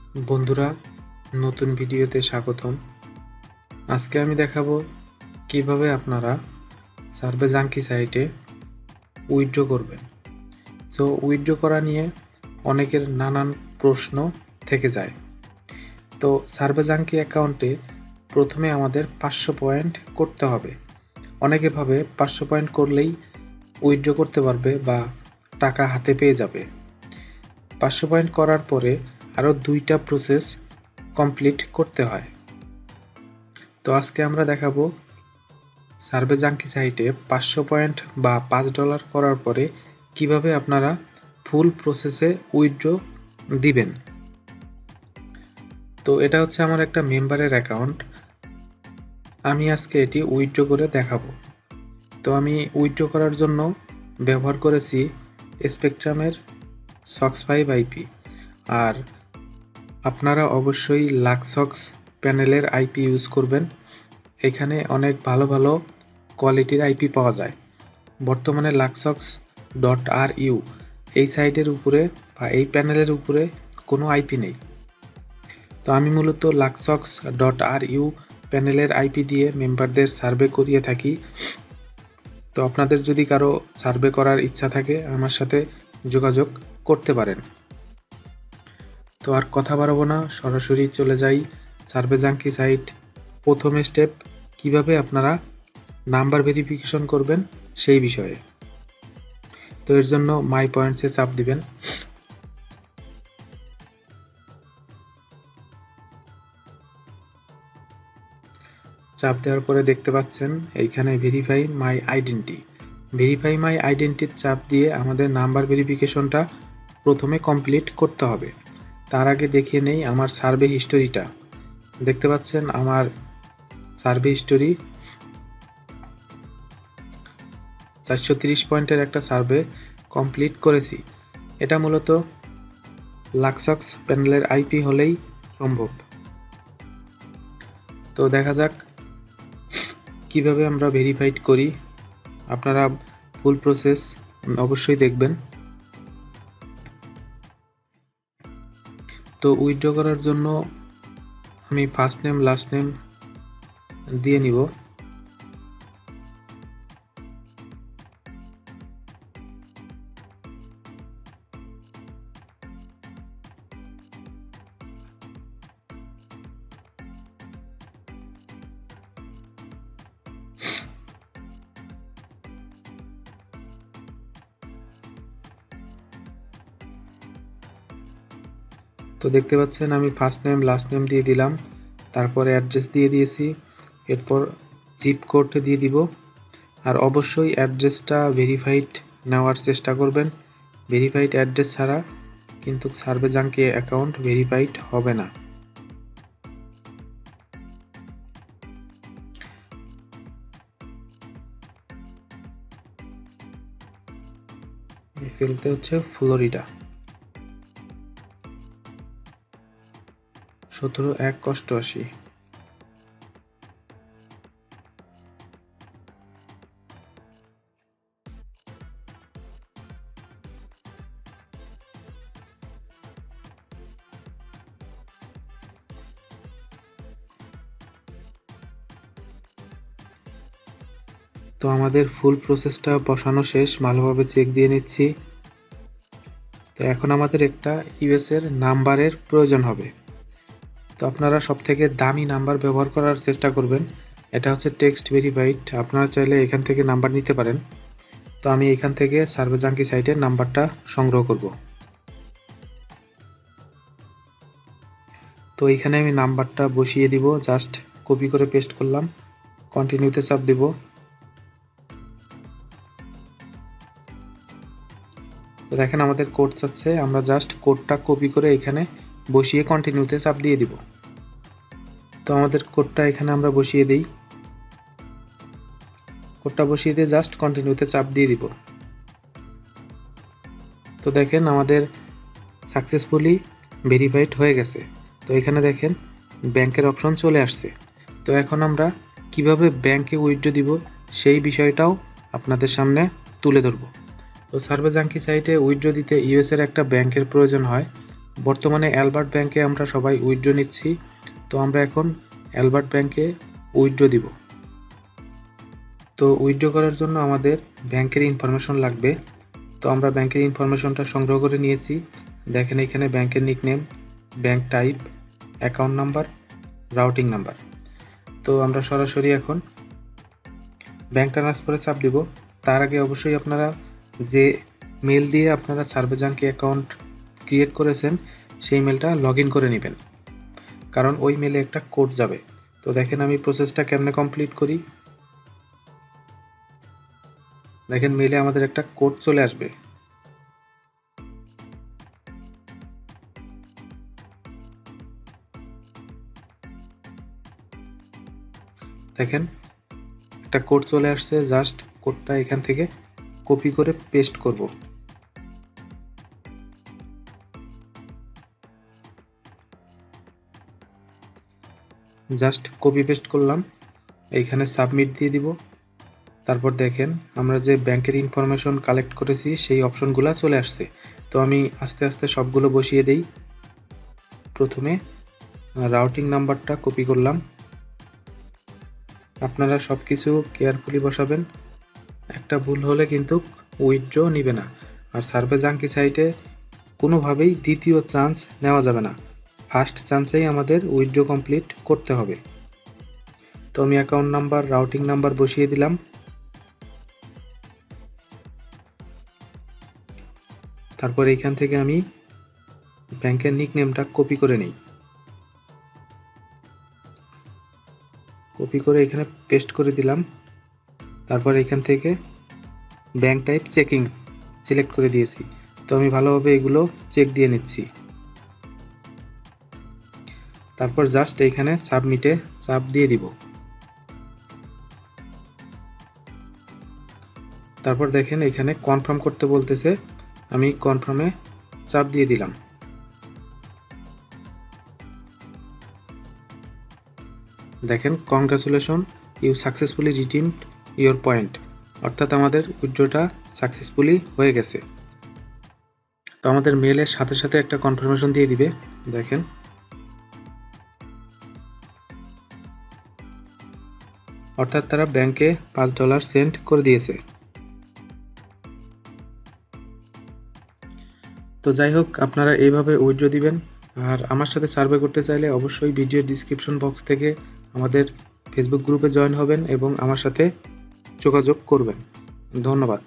বন্ধুরা, নতুন ভিডিওতে স্বাগতম। আজকে আমি দেখাবো কিভাবে আপনারা সার্ভে জাঙ্কি সাইটে উইথড্র করবেন। সো উইথড্র করা নিয়ে অনেকের নানান প্রশ্ন থেকে যায়। তো সার্ভে জাঙ্কি অ্যাকাউন্টে প্রথমে আমাদের 500 পয়েন্ট করতে হবে। অনেকে ভাবে 500 পয়েন্ট করলেই উইথড্র করতে পারবে বা টাকা হাতে পেয়ে যাবে। 500 পয়েন্ট করার পরে আরও 2টা প্রসেস কমপ্লিট করতে হয়। তো আজকে আমরা দেখাবো সার্ভে জাঙ্কি সাইটে 500 পয়েন্ট বা $5 করার পরে কিভাবে আপনারা ফুল প্রসেসে উইথড্র দিবেন। তো এটা হচ্ছে আমার একটা মেম্বারের অ্যাকাউন্ট। আমি আজকে এটি উইথড্র করে দেখাবো। তো আমি উইথড্র করার জন্য ব্যবহার করেছি স্পেকট্রামের সক্স 5 আইপি, আর আপনারা অবশ্যই লাক্সক্স প্যানেলের আইপি ইউজ করবেন। এখানে অনেক ভালো ভালো কোয়ালিটির আইপি পাওয়া যায়। বর্তমানে luxox.ru এই সাইটের উপরে বা এই প্যানেলের উপরে কোনো আইপি নেই। তো আমি মূলত luxox.ru প্যানেলের আইপি দিয়ে মেম্বারদের সার্ভে করিয়ে থাকি। তো আপনাদের যদি কারো সার্ভে করার ইচ্ছা থাকে আমার সাথে যোগাযোগ করতে পারেন। তো আর কথা বাড়াবো না, সরাসরি চলে যাই সার্ভে জাঙ্কি সাইট। প্রথম স্টেপ, কিভাবে আপনারা নাম্বার ভেরিফিকেশন করবেন সেই বিষয়ে। তো এর জন্য মাই পয়েন্টসে চাপ দিবেন। চাপ দেওয়ার পরে দেখতে পাচ্ছেন এইখানে ভেরিফাই মাই আইডেন্টিটির চাপ দিয়ে আমাদের নাম্বার ভেরিফিকেশনটা প্রথমে কমপ্লিট করতে হবে। তার আগে দেখিয়ে নেই আমার সার্ভে হিস্টোরিটা। দেখতে পাচ্ছেন আমার সার্ভে হিস্টোরি 430 পয়েন্টের একটা সার্ভে কমপ্লিট করেছি। এটা মূলত লাক্সক্স প্যানেলের আইপি হলেই সম্ভব। তো দেখা যাক কিভাবে আমরা ভেরিফাইড করি। আপনারা ফুল প্রসেস অবশ্যই দেখবেন। তো উইথড্র করার জন্য আমি ফার্স্ট নেম লাস্ট নেম দিয়ে নিব। তো দেখতে পাচ্ছেন আমি ফার্স্ট নেম লাস্ট নেম দিয়ে দিলাম, তারপরে অ্যাড্রেস দিয়ে দিয়েছি, এরপর জিপ কোড দিয়ে দিব। আর অবশ্যই অ্যাড্রেসটা ভেরিফাইড নেওয়ার চেষ্টা করবেন। ভেরিফাইড অ্যাড্রেস ছাড়া কিন্তু সার্ভে জাঙ্কি অ্যাকাউন্ট ভেরিফাইড হবে না। ফেলতে হচ্ছে ফ্লোরিডা 17-1-88। তো আমাদের ফুল প্রসেসটা বসানো শেষ, ভালোভাবে চেক দিয়ে নিচ্ছি। তো এখন আমাদের একটা ইউএস এর নাম্বারের প্রয়োজন হবে। তো আপনারা সবথেকে দামি নাম্বার ব্যবহার করার চেষ্টা করবেন। এটা হচ্ছে টেক্সট ভেরিফাইড। আপনারা চাইলে এখান থেকে নাম্বার নিতে পারেন। তো আমি এখান থেকে সার্ভে জাঙ্কি সাইটের নাম্বারটা সংগ্রহ করব। তো এখানে আমি নাম্বারটা বসিয়ে দিব, জাস্ট কপি করে পেস্ট করলাম, কন্টিনিউতে চাপ দিব। তো দেখেন আমাদের কোড চাচ্ছে, আমরা জাস্ট কোডটা কপি করে এখানে বসিয়ে কন্টিনিউতে চাপ দিয়ে দিব। তো আমাদের কোডটা এখানে আমরা বসিয়ে দিই। কোডটা বসিয়ে দিয়ে জাস্ট কন্টিনিউতে চাপ দিয়ে দিব। তো দেখেন আমাদের সাকসেসফুলি ভেরিফাইড হয়ে গেছে। তো এখানে দেখেন ব্যাংকের অপশন চলে আসছে। তো এখন আমরা কিভাবে ব্যাংকে উইথড্র দিব সেই বিষয়টাও আপনাদের সামনে তুলে ধরব। তো সার্ভে জাঙ্কি সাইটে উইথড্র দিতে ইউএস এর একটা ব্যাংকের প্রয়োজন হয়, বর্তমানে অ্যালবার্ট ব্যাংকে আমরা সবাই উইথড্র নিচ্ছি, তো আমরা এখন অ্যালবার্ট ব্যাংকে উইথড্র দিব। তো উইথড্র করার জন্য আমাদের ব্যাংকের ইনফরমেশন লাগবে। তো আমরা ব্যাংকের ইনফরমেশনটা সংগ্রহ করে নিয়েছি। দেখেন এখানে ব্যাংকের nickname, bank type, account number, routing number. তো আমরা সরাসরি এখন ব্যাংক ট্রান্সফারে চাপ দিব। তার আগে অবশ্যই আপনারা যে মেল দিয়ে আপনারা সার্ভে জাঙ্কি অ্যাকাউন্ট ক্রিয়েট করেছেন সেই মেলটা লগ ইন করে নেবেন, কারণ ওই মেলে একটা কোড যাবে। তো দেখেন আমি প্রসেসটা কেমনে কমপ্লিট করি। দেখেন মেলে আমাদের একটা কোড চলে আসবে। দেখেন একটা কোড চলে আসছে, জাস্ট কোডটা এখান থেকে কপি করে পেস্ট করব। জাস্ট কপি পেস্ট করলাম, এইখানে সাবমিট দিয়ে দিব। তারপর দেখেন আমরা যে ব্যাংকের ইনফরমেশন কালেক্ট করেছি সেই অপশনগুলো চলে আসছে। তো আমি আস্তে আস্তে সবগুলো বসিয়ে দেই। প্রথমে রাউটিং নাম্বারটা কপি করলাম। আপনারা সব কিছু কেয়ারফুলি বসাবেন, একটা ভুল হলে কিন্তু উইথড্র নিবে না। আর সার্ভে জাঙ্কি সাইটে কোনোভাবেই দ্বিতীয় চান্স নেওয়া যাবে না, ফার্স্ট চান্সেই আমাদের উইথড্র কমপ্লিট করতে হবে। তো আমি অ্যাকাউন্ট নাম্বার, রাউটিং নাম্বার বসিয়ে দিলাম। তারপর এইখান থেকে আমি ব্যাংকের নিকনেমটা কপি করে নিই। কপি করে এখানে পেস্ট করে দিলাম। তারপর এখান থেকে ব্যাংক টাইপ চেকিং সিলেক্ট করে দিয়েছি। তো আমি ভালোভাবে এগুলো চেক দিয়ে নিচ্ছি। তারপর জাস্ট এইখানে সাবমিটে চাপ দিয়ে দিব। তারপর দেখেন এখানে কনফার্ম করতে বলতেছে, আমি কনফার্মে চাপ দিয়ে দিলাম। দেখেন congratulation, you successfully redeemed your point, অর্থাৎ আমাদের উইথড্রটা সাকসেসফুলি হয়ে গেছে। তো আমাদের মেলের সাথে সাথে একটা কনফার্মেশন দিয়ে দিবে। দেখেন অর্থাৎ তারা ব্যাংকে $5 সেন্ড করে দিয়েছে। তো যাই হোক, আপনারা এইভাবে উইথড্র দিবেন। আর আমার সাথে সার্ভে করতে চাইলে অবশ্যই ভিডিও ডিসক্রিপশন বক্স থেকে আমাদের ফেসবুক গ্রুপে জয়েন হবেন এবং আমার সাথে যোগাযোগ করবেন। ধন্যবাদ।